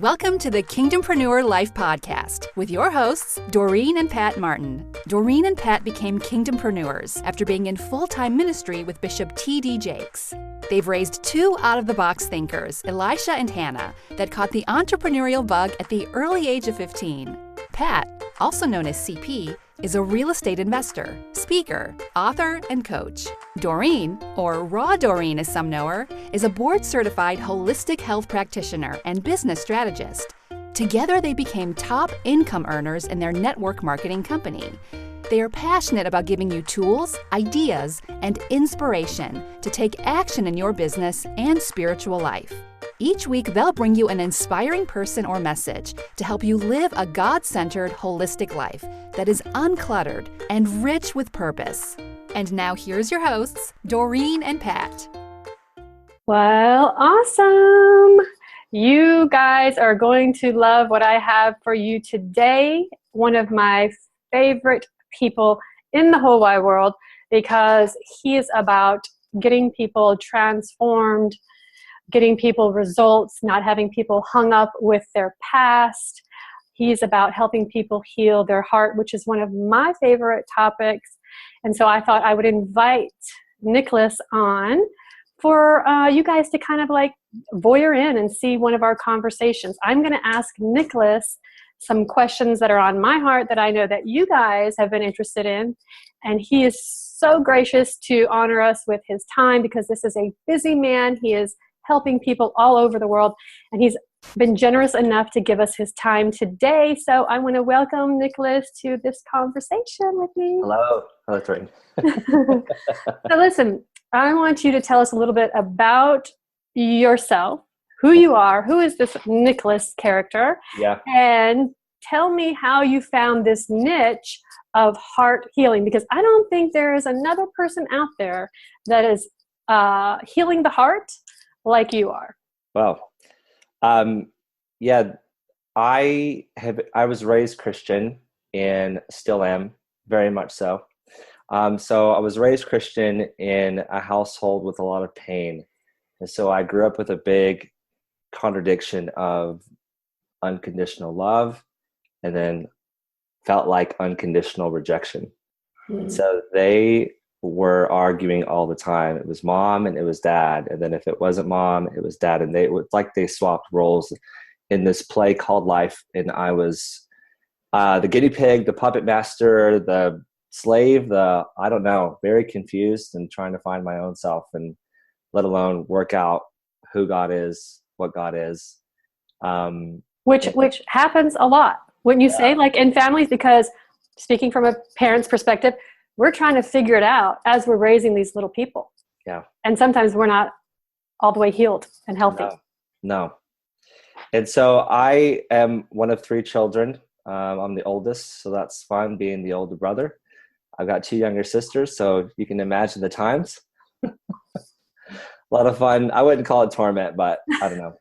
Welcome to the Kingdompreneur Life Podcast with your hosts, Doreen and Pat Martin. Doreen and Pat became Kingdompreneurs after being in full-time ministry with Bishop T.D. Jakes. They've raised two out-of-the-box thinkers, Elisha and Hannah, that caught the entrepreneurial bug at the early age of 15. Pat, also known as CP, is a real estate investor, speaker, author, and coach. Doreen, or Raw Doreen as some know her, is a board-certified holistic health practitioner and business strategist. Together, they became top income earners in their network marketing company. They are passionate about giving you tools, ideas, and inspiration to take action in your business and spiritual life. Each week, they'll bring you an inspiring person or message to help you live a God-centered, holistic life that is uncluttered and rich with purpose. And now here's your hosts, Doreen and Pat. Well, awesome. You guys are going to love what I have for you today. One of my favorite people in the whole wide world, because he is about getting people transformed, getting people results, not having people hung up with their past. He's about helping people heal their heart, which is one of my favorite topics. And so I thought I would invite Nicholas on for you guys to kind of like voyeur in and see one of our conversations. I'm going to ask Nicholas some questions that are on my heart that I know that you guys have been interested in. And he is so gracious to honor us with his time, because this is a busy man. He is helping people all over the world, and he's been generous enough to give us his time today. So I want to welcome Nicholas to this conversation with me. Hello. Hello, Doreen. So listen, I want you to tell us a little bit about yourself, who you are, who is this Nicholas character, and tell me how you found this niche of heart healing, because I don't think there is another person out there that is healing the heart like you are. Well, I was raised Christian and still am, very much so. So I was raised Christian in a household with a lot of pain. And so I grew up with a big contradiction of unconditional love and then felt like unconditional rejection. And so they were arguing all the time. It was mom and it was dad. And then if it wasn't mom, it was dad. And it was like they swapped roles in this play called life. And I was the guinea pig, the puppet master, the slave, I don't know, very confused and trying to find my own self, and let alone work out who God is, what God is. Which happens a lot, wouldn't you say, like in families? Because speaking from a parent's perspective, we're trying to figure it out as we're raising these little people. Yeah. And sometimes we're not all the way healed and healthy. No. And so I am one of three children. I'm the oldest, so that's fun being the older brother. I've got two younger sisters, so you can imagine the times. A lot of fun. I wouldn't call it torment, but I don't know.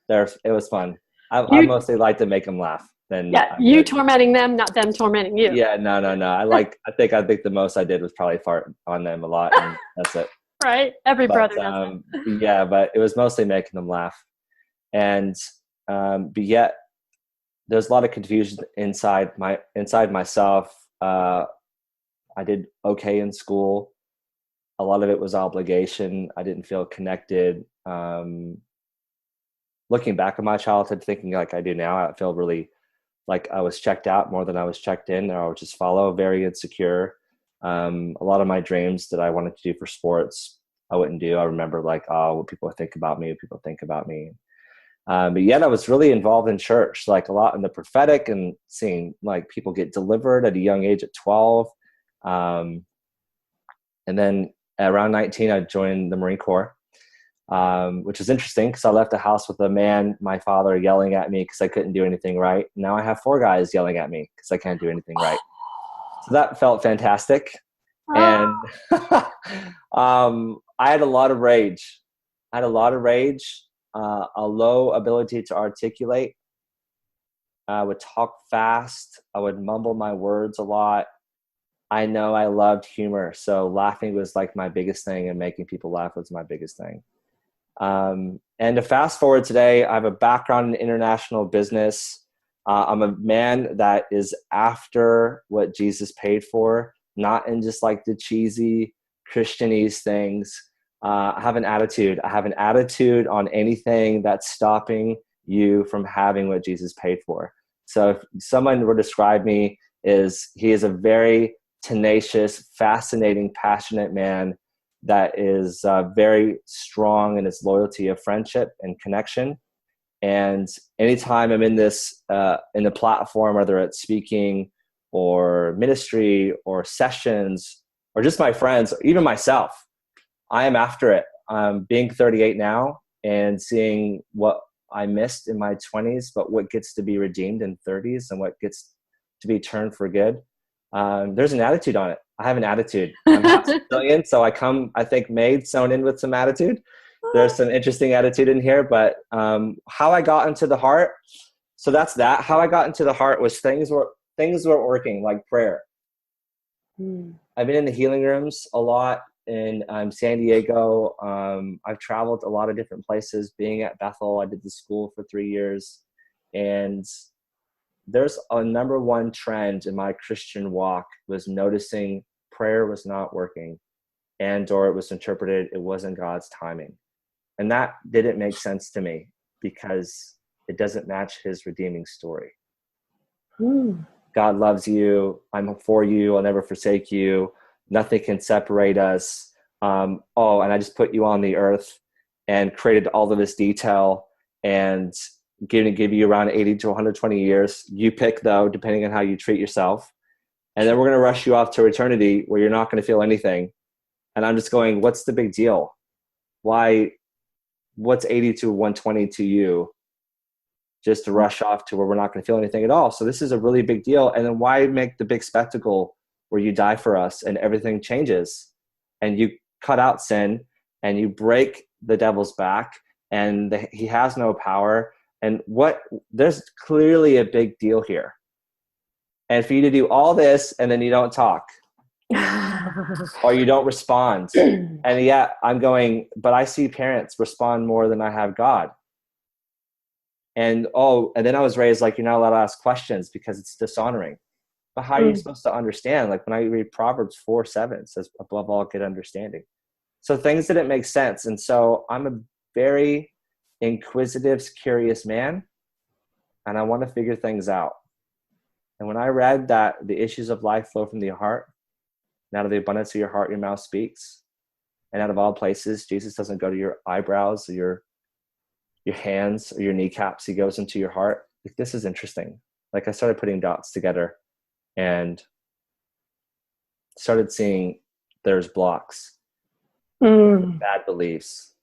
It was fun. I mostly like to make them laugh. You tormenting them, not them tormenting you. Yeah, no. I think the most I did was probably fart on them a lot, and that's it. Right, brother does it. Yeah, but it was mostly making them laugh, and but yet there's a lot of confusion inside myself. I did okay in school. A lot of it was obligation. I didn't feel connected. Looking back on my childhood, thinking like I do now, I feel really like I was checked out more than I was checked in, or I would just follow, very insecure. A lot of my dreams that I wanted to do for sports, I wouldn't do. I remember like, what people think about me, but yet I was really involved in church, like a lot in the prophetic and seeing like people get delivered at a young age at 12. And then around 19, I joined the Marine Corps. Which is interesting because I left the house with a man, my father, yelling at me because I couldn't do anything right. Now I have four guys yelling at me because I can't do anything right. So that felt fantastic. And I had a lot of rage. A low ability to articulate. I would talk fast. I would mumble my words a lot. I know I loved humor. So laughing was like my biggest thing, and making people laugh was my biggest thing. And to fast forward today, I have a background in international business. I'm a man that is after what Jesus paid for, not in just like the cheesy Christianese things. I have an attitude. I have an attitude on anything that's stopping you from having what Jesus paid for. So if someone were to describe me, he is a very tenacious, fascinating, passionate man that is very strong in his loyalty of friendship and connection. And anytime I'm in this, in the platform, whether it's speaking or ministry or sessions or just my friends, or even myself, I am after it. Being 38 now and seeing what I missed in my 20s, but what gets to be redeemed in 30s and what gets to be turned for good. There's an attitude on it. I have an attitude. I'm not Sicilian, so I think made sewn in with some attitude. There's some interesting attitude in here, but how I got into the heart. So that's that. How I got into the heart was things were working, like prayer. I've been in the healing rooms a lot in San Diego. I've traveled a lot of different places. Being at Bethel, I did the school for 3 years, and there's a number one trend in my Christian walk was noticing prayer was not working, or it was interpreted it wasn't God's timing. And that didn't make sense to me because it doesn't match his redeeming story. God loves you. I'm for you. I'll never forsake you. Nothing can separate us. And I just put you on the earth and created all of this detail and going to give you around 80 to 120 years. You pick, though, depending on how you treat yourself. And then we're going to rush you off to eternity where you're not going to feel anything. And I'm just going, what's the big deal? What's 80 to 120 to you? Just to rush off to where we're not going to feel anything at all. So this is a really big deal. And then why make the big spectacle where you die for us and everything changes and you cut out sin and you break the devil's back and he has no power. And there's clearly a big deal here. And for you to do all this and then you don't talk or you don't respond. And yet I'm going, but I see parents respond more than I have God. And then I was raised like, you're not allowed to ask questions because it's dishonoring. But how are you supposed to understand? Like when I read Proverbs 4:7, it says, above all, get understanding. So things didn't make sense. And so I'm a very inquisitive, curious man, and I want to figure things out. And when I read that the issues of life flow from the heart, and out of the abundance of your heart, your mouth speaks. And out of all places, Jesus doesn't go to your eyebrows or your hands or your kneecaps. He goes into your heart. Like, this is interesting. Like I started putting dots together and started seeing there's blocks, bad beliefs.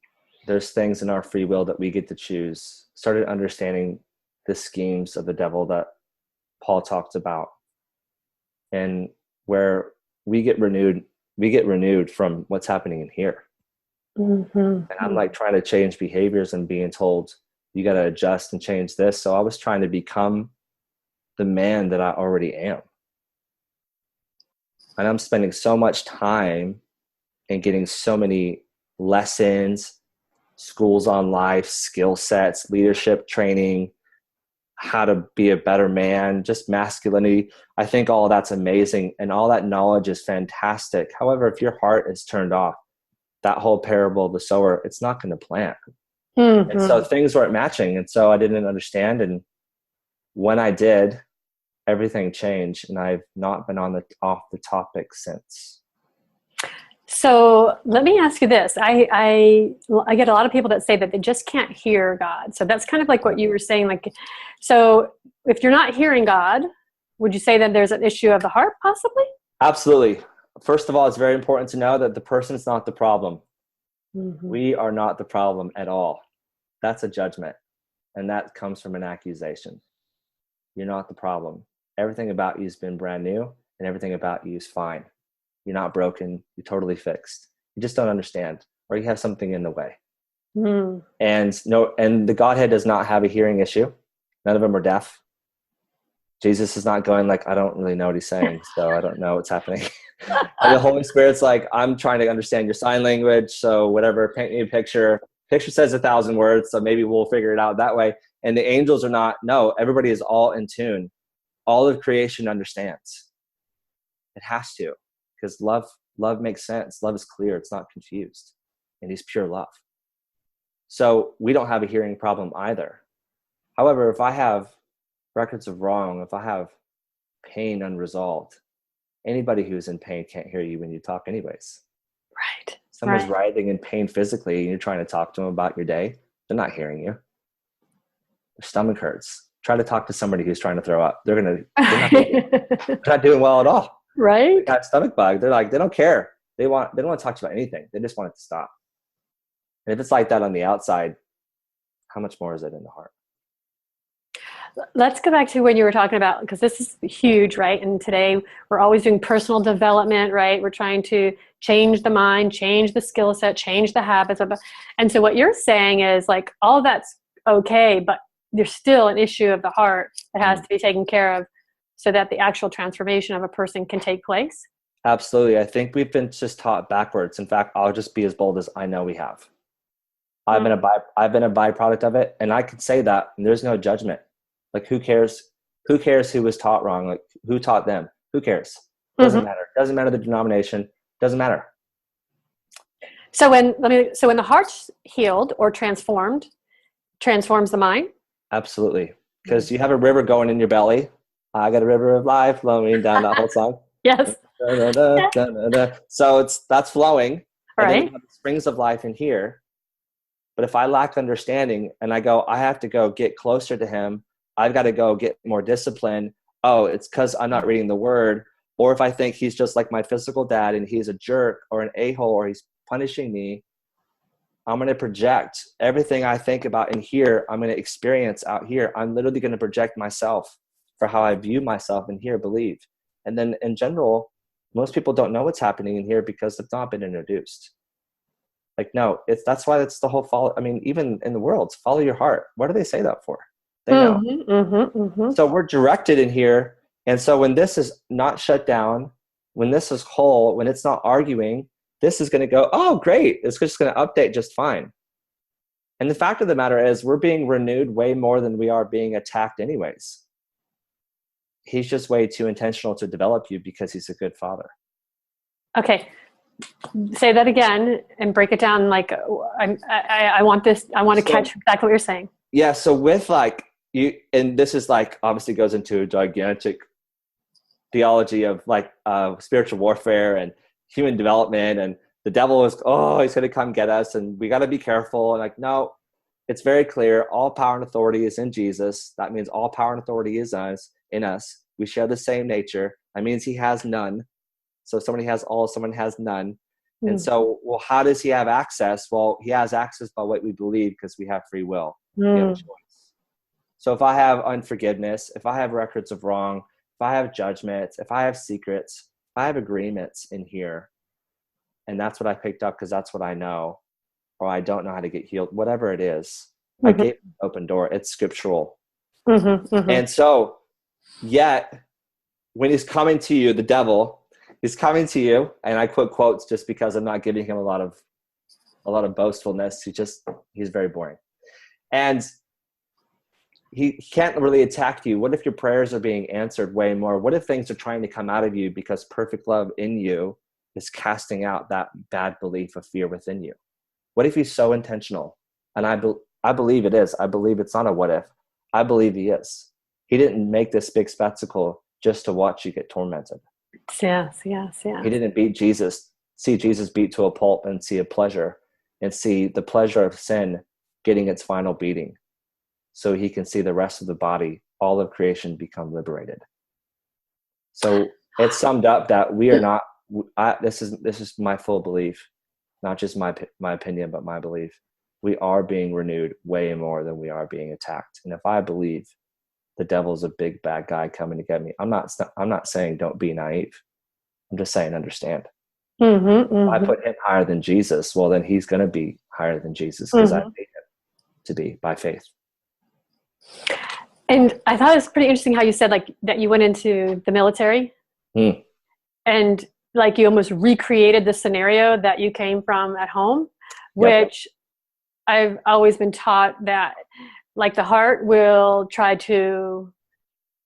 There's things in our free will that we get to choose. Started understanding the schemes of the devil that Paul talked about, and where we get renewed from what's happening in here. And I'm like trying to change behaviors and being told you got to adjust and change this. So I was trying to become the man that I already am. And I'm spending so much time and getting so many lessons, schools on life, skill sets, leadership training, how to be a better man, just masculinity. I think all of that's amazing. And all that knowledge is fantastic. However, if your heart is turned off, that whole parable of the sower, it's not going to plant. And so things weren't matching. And so I didn't understand. And when I did, everything changed. And I've not been off the topic since. So let me ask you this. I get a lot of people that say that they just can't hear God. So that's kind of like what you were saying. Like, so if you're not hearing God, would you say that there's an issue of the heart possibly? Absolutely. First of all, it's very important to know that the person's not the problem. We are not the problem at all. That's a judgment. And that comes from an accusation. You're not the problem. Everything about you has been brand new and everything about you is fine. You're not broken. You're totally fixed. You just don't understand, or you have something in the way. And the Godhead does not have a hearing issue. None of them are deaf. Jesus is not going like, I don't really know what he's saying, so I don't know what's happening. And the Holy Spirit's like, I'm trying to understand your sign language, so whatever, paint me a picture picture says 1,000 words, so maybe we'll figure it out that way. And the angels are not. No, everybody is all in tune. All of creation understands. It has to, because love makes sense. Love is clear. It's not confused, and he's pure love. So we don't have a hearing problem either. However, if I have records of wrong, if I have pain unresolved, anybody who's in pain can't hear you when you talk anyways. Right. Someone's writhing in pain physically and you're trying to talk to them about your day, they're not hearing you. Their stomach hurts. Try to talk to somebody who's trying to throw up. They're not doing well at all. Right. They got stomach bug. They're like, they don't care. They don't want to talk to you about anything. They just want it to stop. And if it's like that on the outside, how much more is it in the heart? Let's go back to when you were talking about, because this is huge, right? And today we're always doing personal development, right? We're trying to change the mind, change the skill set, change the habits. And so what you're saying is like, all that's okay, but there's still an issue of the heart that has to be taken care of so that the actual transformation of a person can take place. Absolutely. I think we've been just taught backwards. In fact, I'll just be as bold as I know we have. I've been a byproduct of it, and I could say that, and there's no judgment. Like, who cares? Who cares who was taught wrong? Like, who taught them? Who cares? Doesn't matter. Doesn't matter the denomination. Doesn't matter. So when the heart's healed or transforms the mind. Absolutely, because you have a river going in your belly. I got a river of life flowing down that whole song. Yes. Da, da, da, da, da. So that's flowing. Right. And then you have the springs of life in here. But if I lack understanding and I have to go get closer to him, I've got to go get more discipline. Oh, it's because I'm not reading the word. Or if I think he's just like my physical dad and he's a jerk or an a-hole or he's punishing me, I'm going to project everything I think about in here. I'm going to experience out here. I'm literally going to project myself for how I view myself in here, believe. And then in general, most people don't know what's happening in here because they've not been introduced. Like, no, that's why it's the whole follow. I mean, even in the world, follow your heart. What do they say that for? They know. So we're directed in here. And so when this is not shut down, when this is whole, when it's not arguing, this is going to go, oh, great. It's just going to update just fine. And the fact of the matter is we're being renewed way more than we are being attacked anyways. He's just way too intentional to develop you because he's a good father. Okay. Say that again and break it down. Like, I want to catch exactly what you're saying. Yeah. So with like you, and this is like, obviously goes into a gigantic theology of like spiritual warfare and human development, and the devil is, he's going to come get us and we got to be careful. And like, no, it's very clear. All power and authority is in Jesus. That means all power and authority is in us. We share the same nature. That means he has none. So somebody has all, someone has none. And so, well, how does he have access? Well, he has access by what we believe because we have free will. We have a choice. So if I have unforgiveness, if I have records of wrong, if I have judgments, if I have secrets, if I have agreements in here, and that's what I picked up because that's what I know, or I don't know how to get healed, whatever it is, I gave an open door. It's scriptural. And so, yet, when he's coming to you, the devil, he's coming to you, and I quote quotes just because I'm not giving him a lot of boastfulness. He's very boring. And he can't really attack you. What if your prayers are being answered way more? What if things are trying to come out of you because perfect love in you is casting out that bad belief of fear within you? What if he's so intentional? And I believe it is. I believe it's not a what if. I believe he is. He didn't make this big spectacle just to watch you get tormented. Yes. He didn't see Jesus beat to a pulp and see a pleasure and see the pleasure of sin getting its final beating so he can see the rest of the body, all of creation become liberated. So it's summed up that we are not, this is my full belief, not just my opinion, but my belief. We are being renewed way more than we are being attacked. And if I believe the devil's a big bad guy coming to get me, I'm not saying don't be naive. I'm just saying understand. If I put him higher than Jesus, well, then he's going to be higher than Jesus because I made him to be by faith. And I thought it was pretty interesting how you said like that you went into the military and like you almost recreated the scenario that you came from at home, which I've always been taught that, like, the heart will try to,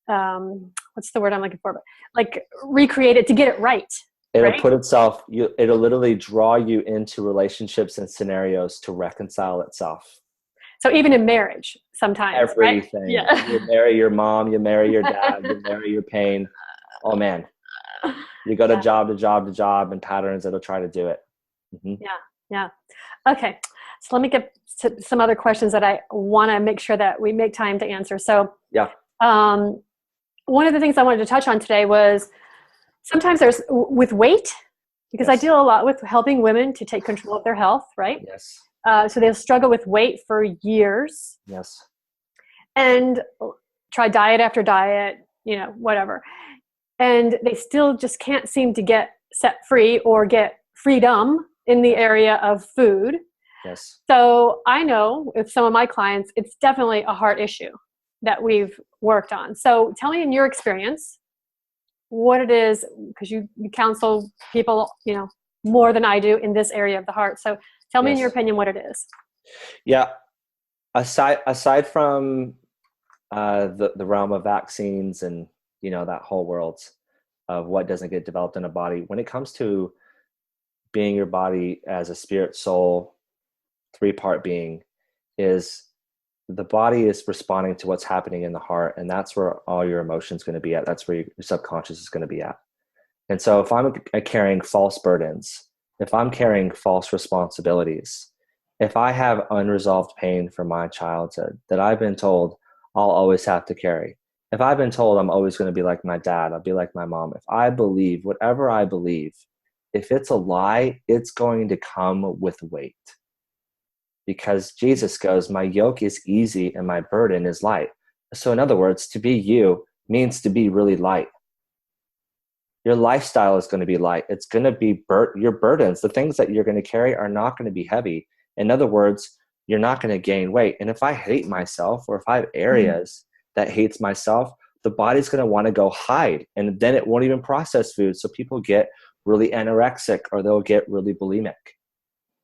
what's the word I'm looking for? But like recreate it to get it right. It'll Right? put itself, it'll literally draw you into relationships and scenarios to reconcile itself. So even in marriage, sometimes, right? Everything. Yeah. You marry your mom, you marry your dad, you marry your pain. Oh man. You go to job to job to job and patterns that'll try to do it. Mm-hmm. Yeah. Okay. So let me get to some other questions that I want to make sure that we make time to answer. So Yeah. one of the things I wanted to touch on today was sometimes there's with weight, because Yes. I deal a lot with helping women to take control of their health, right? Yes. So they'll struggle with weight for years Yes. and try diet after diet, whatever. And they still just can't seem to get set free or get freedom in the area of food. Yes. So I know with some of my clients, it's definitely a heart issue that we've worked on. So tell me in your experience what it is, because you counsel people, more than I do in this area of the heart. So tell me in your opinion what it is. Yeah. Aside from the realm of vaccines and, that whole world of what doesn't get developed in a body, when it comes to being your body as a spirit, soul, 3-part being, is the body is responding to what's happening in the heart, and that's where all your emotions going to be at. That's where your subconscious is going to be at. And so if I'm carrying false burdens, if I'm carrying false responsibilities, if I have unresolved pain from my childhood that I've been told I'll always have to carry, if I've been told I'm always going to be like my dad, I'll be like my mom, if I believe whatever I believe, if it's a lie, it's going to come with weight. Because Jesus goes, my yoke is easy and my burden is light. So in other words, to be you means to be really light. Your lifestyle is going to be light. It's going to be your burdens. The things that you're going to carry are not going to be heavy. In other words, you're not going to gain weight. And if I hate myself, or if I have areas that hates myself, the body's going to want to go hide. And then it won't even process food. So people get really anorexic, or they'll get really bulimic.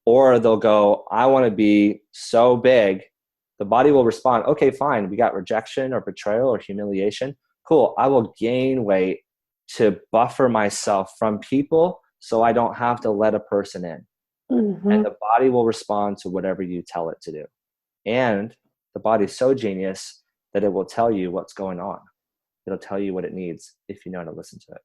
Or they'll go, I want to be so big. The body will respond, okay, fine. We got rejection or betrayal or humiliation. Cool. I will gain weight to buffer myself from people so I don't have to let a person in. Mm-hmm. And the body will respond to whatever you tell it to do. And the body's so genius that it will tell you what's going on. It'll tell you what it needs if you know how to listen to it.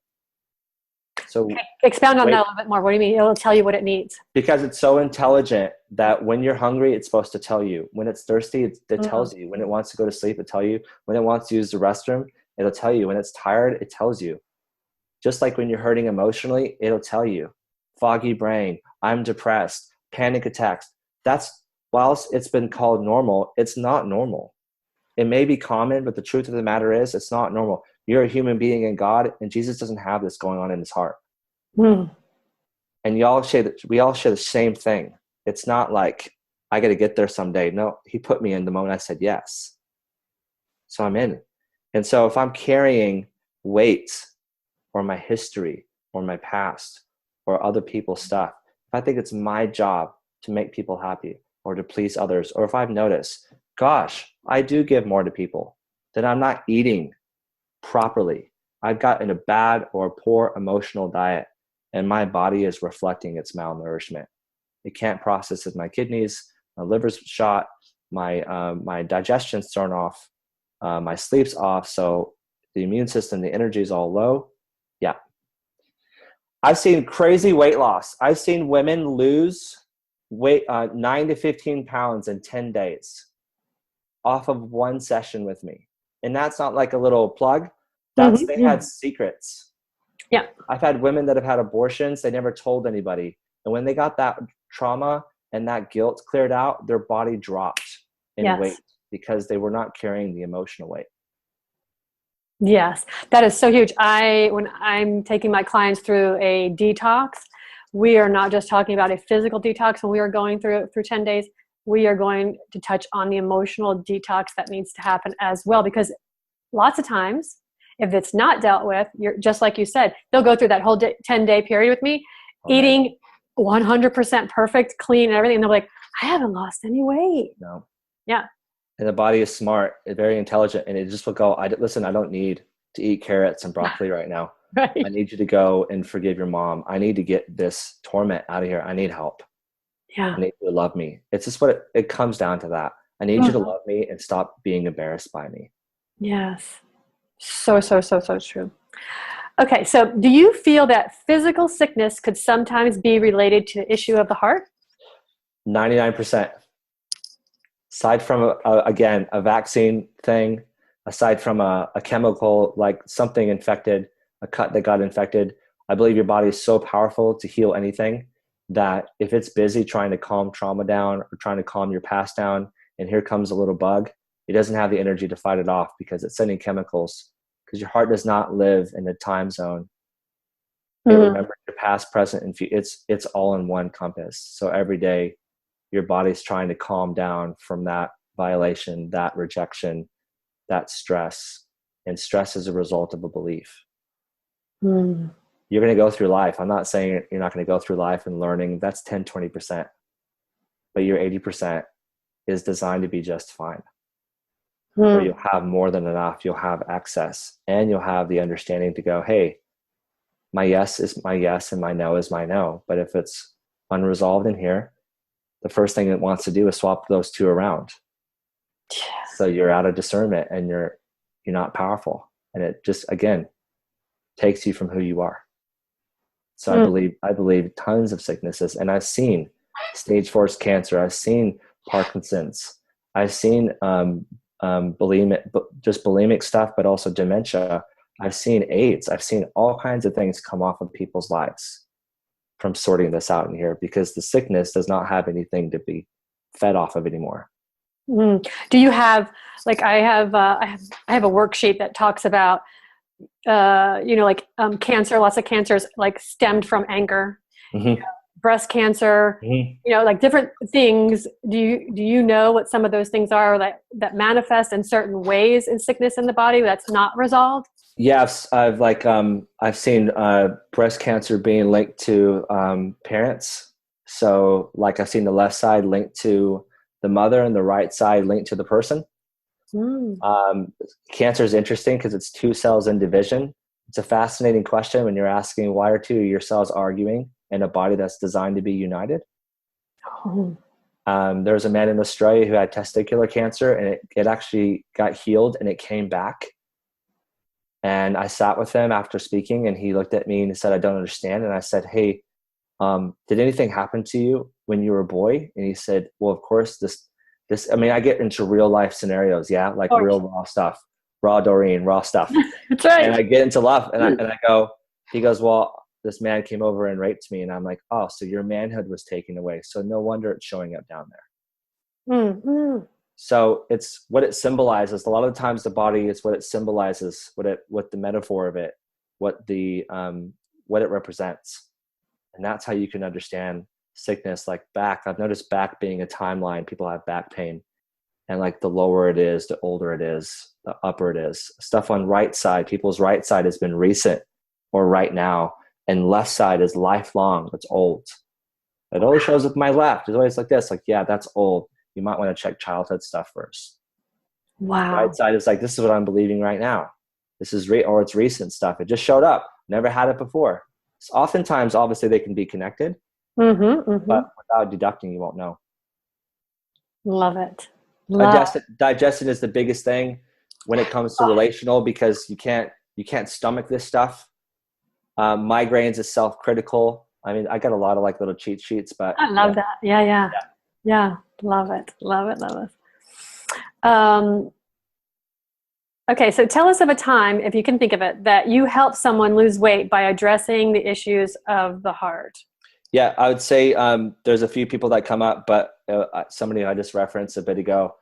So expound on that a little bit more. What do you mean? It'll tell you what it needs. Because it's so intelligent that when you're hungry, it's supposed to tell you. When it's thirsty, it tells you. When it wants to go to sleep, it tells you. When it wants to use the restroom, it'll tell you. When it's tired, it tells you. Just like when you're hurting emotionally, it'll tell you. Foggy brain, I'm depressed, panic attacks. That's, whilst it's been called normal, it's not normal. It may be common, but the truth of the matter is it's not normal. You're a human being in God, and Jesus doesn't have this going on in his heart. And we all share the same thing. It's not like I got to get there someday. No, he put me in the moment I said yes. So I'm in. And so if I'm carrying weight or my history or my past or other people's stuff, if I think it's my job to make people happy or to please others, or if I've noticed, gosh, I do give more to people, then I'm not eating properly. I've gotten a bad or poor emotional diet, and my body is reflecting its malnourishment. It can't process it. My kidneys, my liver's shot, my digestion's thrown off, my sleep's off, so the immune system, the energy is all low. Yeah. I've seen crazy weight loss. I've seen women lose weight 9 to 15 pounds in 10 days off of one session with me. And that's not like a little plug. That's they had secrets. Yeah. I've had women that have had abortions. They never told anybody. And when they got that trauma and that guilt cleared out, their body dropped in weight because they were not carrying the emotional weight. Yes, that is so huge. When I'm taking my clients through a detox, we are not just talking about a physical detox. When we are going through 10 days, we are going to touch on the emotional detox that needs to happen as well. Because lots of times, if it's not dealt with, you're just like you said, they'll go through that whole 10-day period with me, eating 100% perfect, clean, and everything. And they're like, I haven't lost any weight. No. Yeah. And the body is smart, it's very intelligent, and it just will go, listen, I don't need to eat carrots and broccoli right now. Right. I need you to go and forgive your mom. I need to get this torment out of here. I need help. Yeah. I need you to love me. It's just what it comes down to that. I need you to love me and stop being embarrassed by me. Yes. So true. Okay, so do you feel that physical sickness could sometimes be related to the issue of the heart? 99%. Aside from, again, a vaccine thing, aside from a chemical, like something infected, a cut that got infected, I believe your body is so powerful to heal anything that if it's busy trying to calm trauma down or trying to calm your past down, and here comes a little bug, it doesn't have the energy to fight it off because it's sending chemicals. Because your heart does not live in a time zone. It remembers your past, present, and future. It's all in one compass. So every day, your body's trying to calm down from that violation, that rejection, that stress. And stress is a result of a belief. You're going to go through life. I'm not saying you're not going to go through life and learning. That's 10, 20%. But your 80% is designed to be just fine. Where you'll have more than enough. You'll have access. And you'll have the understanding to go, hey, my yes is my yes and my no is my no. But if it's unresolved in here, the first thing it wants to do is swap those two around. So you're out of discernment and you're not powerful. And it just, again, takes you from who you are. So I believe tons of sicknesses. And I've seen stage 4 cancer. I've seen Parkinson's. I've seen bulimic stuff, but also dementia. I've seen AIDS. I've seen all kinds of things come off of people's lives from sorting this out in here, because the sickness does not have anything to be fed off of anymore. Do you have, like, I have a worksheet that talks about, cancer, lots of cancers like stemmed from anger, breast cancer, like different things. Do you know what some of those things are that manifest in certain ways in sickness in the body that's not resolved? Yes, I've seen breast cancer being linked to parents. So like I've seen the left side linked to the mother and the right side linked to the person. Cancer is interesting because it's 2 cells in division. It's a fascinating question when you're asking, why are 2 of your cells arguing in a body that's designed to be united? There was a man in Australia who had testicular cancer, and it actually got healed and it came back. And I sat with him after speaking, and he looked at me and he said, I don't understand. And I said, hey, did anything happen to you when you were a boy? And he said, well, of course, I mean, I get into real life scenarios. Yeah. Like real raw stuff, raw Doreen, raw stuff. That's right. And I get into love and I go, he goes, well, this man came over and raped me. And I'm like, oh, so your manhood was taken away. So no wonder it's showing up down there. So it's what it symbolizes. A lot of the times the body is what it symbolizes, what the metaphor of it, what it represents. And that's how you can understand sickness. Like back, I've noticed back being a timeline. People have back pain, and like the lower it is, the older it is, the upper it is. Stuff on right side, people's right side has been recent or right now, and left side is lifelong. It's old. It always shows up my left. It's always like this. Like, yeah, that's old. You might want to check childhood stuff first. Wow. Right side is like, this is what I'm believing right now. This is or it's recent stuff. It just showed up. Never had it before. So oftentimes, obviously, they can be connected, but without deducting, you won't know. Love it. Digestion is the biggest thing when it comes to relational, because you can't stomach this stuff. Migraines is self-critical. I mean, I got a lot of like little cheat sheets, but I love that. Yeah. Love it. Okay, so tell us of a time, if you can think of it, that you helped someone lose weight by addressing the issues of the heart. Yeah, I would say there's a few people that come up, but somebody I just referenced a bit ago,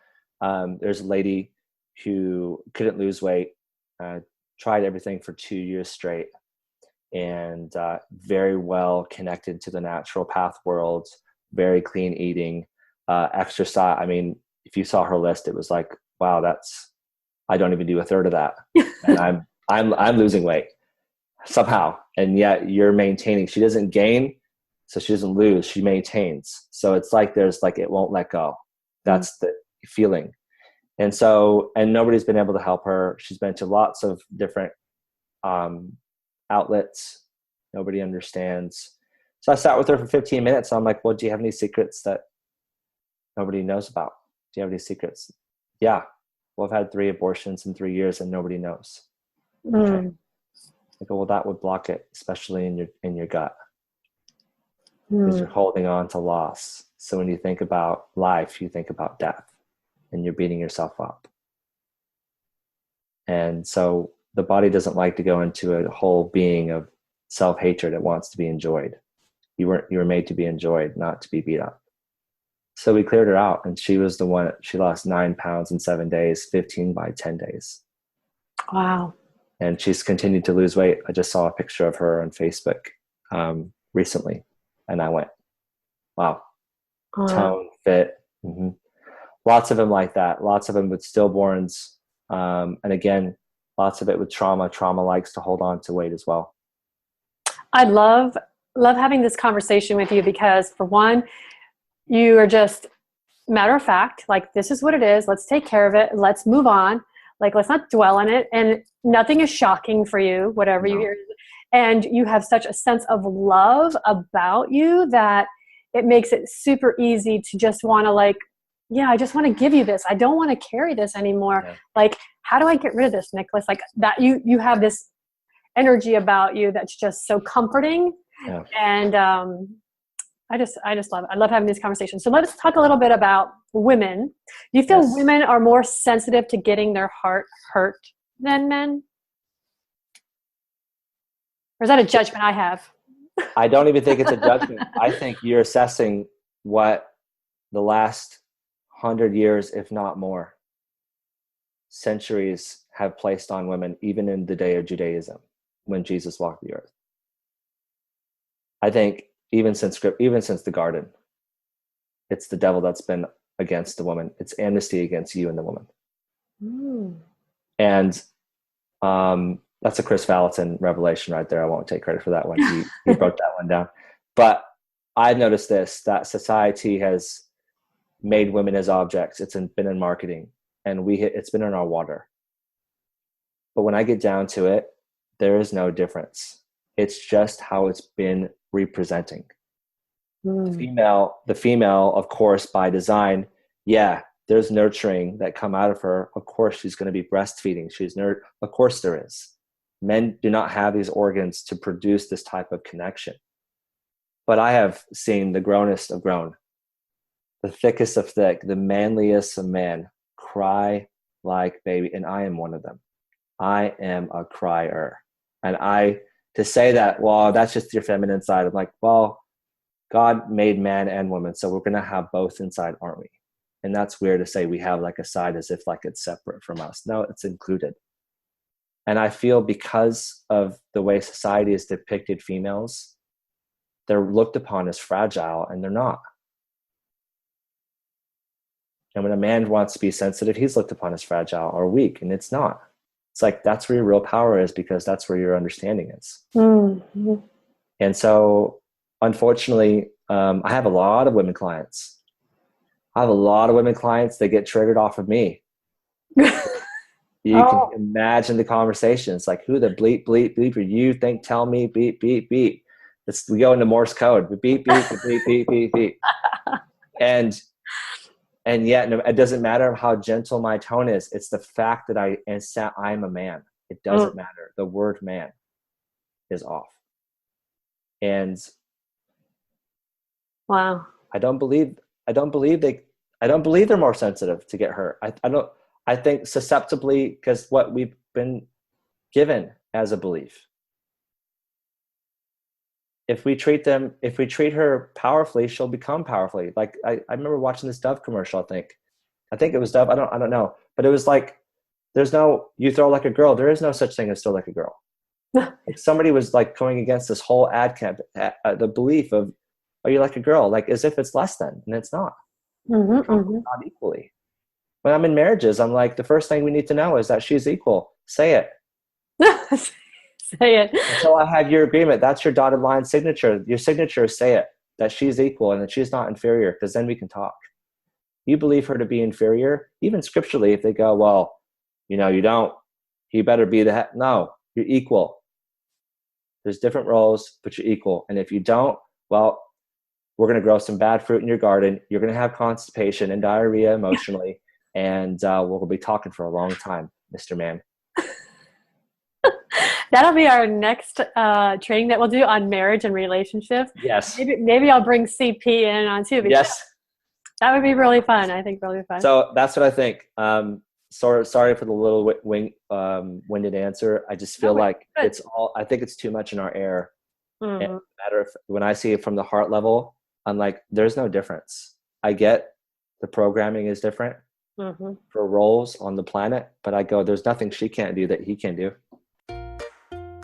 there's a lady who couldn't lose weight, tried everything for 2 years straight, and very well connected to the natural path world, very clean eating, exercise. I mean, if you saw her list, it was like, wow, I don't even do a third of that. And I'm losing weight somehow. And yet you're maintaining. She doesn't gain So she doesn't lose, she maintains. So it's like there's like, it won't let go. That's the feeling. And so, and nobody's been able to help her. She's been to lots of different outlets. Nobody understands. So I sat with her for 15 minutes. I'm like, well, do you have any secrets that nobody knows about? Do you have any secrets? Yeah. Well, I've had 3 abortions in 3 years and nobody knows. Okay. I go, well, that would block it, especially in your gut. Because you're holding on to loss. So when you think about life, you think about death, and you're beating yourself up. And so the body doesn't like to go into a whole being of self-hatred. It wants to be enjoyed. You were made to be enjoyed, not to be beat up. So we cleared her out, and she was the one. She lost 9 pounds in 7 days, 15 by 10 days. Wow. And she's continued to lose weight. I just saw a picture of her on Facebook recently. And I went, wow, tone, fit. Lots of them like that. Lots of them with stillborns. And again, lots of it with trauma. Trauma likes to hold on to weight as well. I love having this conversation with you because, for one, you are just matter of fact, like, this is what it is. Let's take care of it. Let's move on. Like, let's not dwell on it. And nothing is shocking for you, whatever you hear. And you have such a sense of love about you that it makes it super easy to just want to, like, yeah, I just want to give you this. I don't want to carry this anymore. Yeah. Like, how do I get rid of this, Nicholas? Like, that you have this energy about you that's just so comforting. Yeah. And I just love it. I love having these conversations. So let's talk a little bit about women. Do you feel women are more sensitive to getting their heart hurt than men? Or is that a judgment I have? I don't even think it's a judgment. I think you're assessing what the last 100 years, if not more, centuries have placed on women, even in the day of Judaism, when Jesus walked the earth. I think even since the garden, it's the devil that's been against the woman. It's amnesty against you and the woman. And that's a Chris Valentin revelation right there. I won't take credit for that one. He broke that one down. But I've noticed that society has made women as objects. It's been in marketing, and it's been in our water. But when I get down to it, there is no difference. It's just how it's been representing. The female, of course, by design, there's nurturing that come out of her. Of course, she's going to be breastfeeding. Of course there is. Men do not have these organs to produce this type of connection. But I have seen the grownest of grown, the thickest of thick, the manliest of man cry like baby. And I am one of them. I am a crier. And to say that, well, that's just your feminine side. I'm like, well, God made man and woman, so we're going to have both inside, aren't we? And that's weird to say we have like a side as if like it's separate from us. No, it's included. And I feel because of the way society has depicted females, they're looked upon as fragile, and they're not. And when a man wants to be sensitive, he's looked upon as fragile or weak, and it's not. It's like, that's where your real power is, because that's where your understanding is. Mm-hmm. And so, unfortunately, I have a lot of women clients. That get triggered off of me. You can imagine the conversations, like, who the bleep, bleep, bleep are you? Tell me, beep, beep, beep. We go into Morse code, beep, beep, beep, beep, beep, beep. And yet, it doesn't matter how gentle my tone is. It's the fact that I'm a man. It doesn't matter. The word man is off. And wow, I don't believe they're more sensitive to get hurt. I think susceptibly, because what we've been given as a belief. If we treat her powerfully, she'll become powerfully. Like I remember watching this Dove commercial. I think it was Dove. I don't know, but it was like, you throw like a girl. There is no such thing as throw like a girl. Like somebody was like going against this whole ad camp, the belief of, are you like a girl? Like as if it's less than, and it's not. Not equally. When I'm in marriages, I'm like, the first thing we need to know is that she's equal. Say it. Say it. Until I have your agreement. That's your dotted line signature. Your signature is say it. that she's equal and that she's not inferior, because then we can talk. You believe her to be inferior, even scripturally, if they go, well, you don't, you better be the head. No, you're equal. There's different roles, but you're equal. And if you don't, well, we're going to grow some bad fruit in your garden. You're going to have constipation and diarrhea emotionally. And we'll be talking for a long time, Mr. Man. That'll be our next training that we'll do on marriage and relationships. Yes. Maybe I'll bring CP in on too. Yes. That would be really fun. I think really fun. So that's what I think. Sorry for the little winded answer. I just feel like it's all, I think it's too much in our air. Mm-hmm. And when I see it from the heart level, I'm like, there's no difference. I get the programming is different for roles on the planet, but I go, there's nothing she can't do that he can do.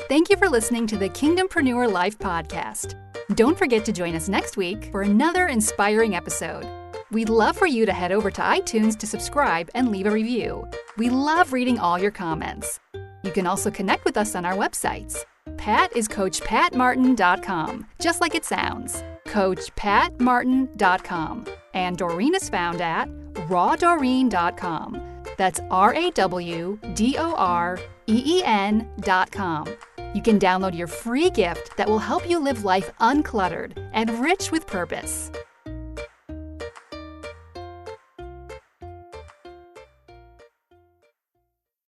Thank you for listening to the Kingdompreneur Life podcast. Don't forget to join us next week for another inspiring episode. We'd love for you to head over to iTunes to subscribe and leave a review. We love reading all your comments. You can also connect with us on our websites. Pat is CoachPatMartin.com, just like it sounds, CoachPatMartin.com. And Doreen is found at RawDoreen.com. That's RAWDOREEN.com. You can download your free gift that will help you live life uncluttered and rich with purpose.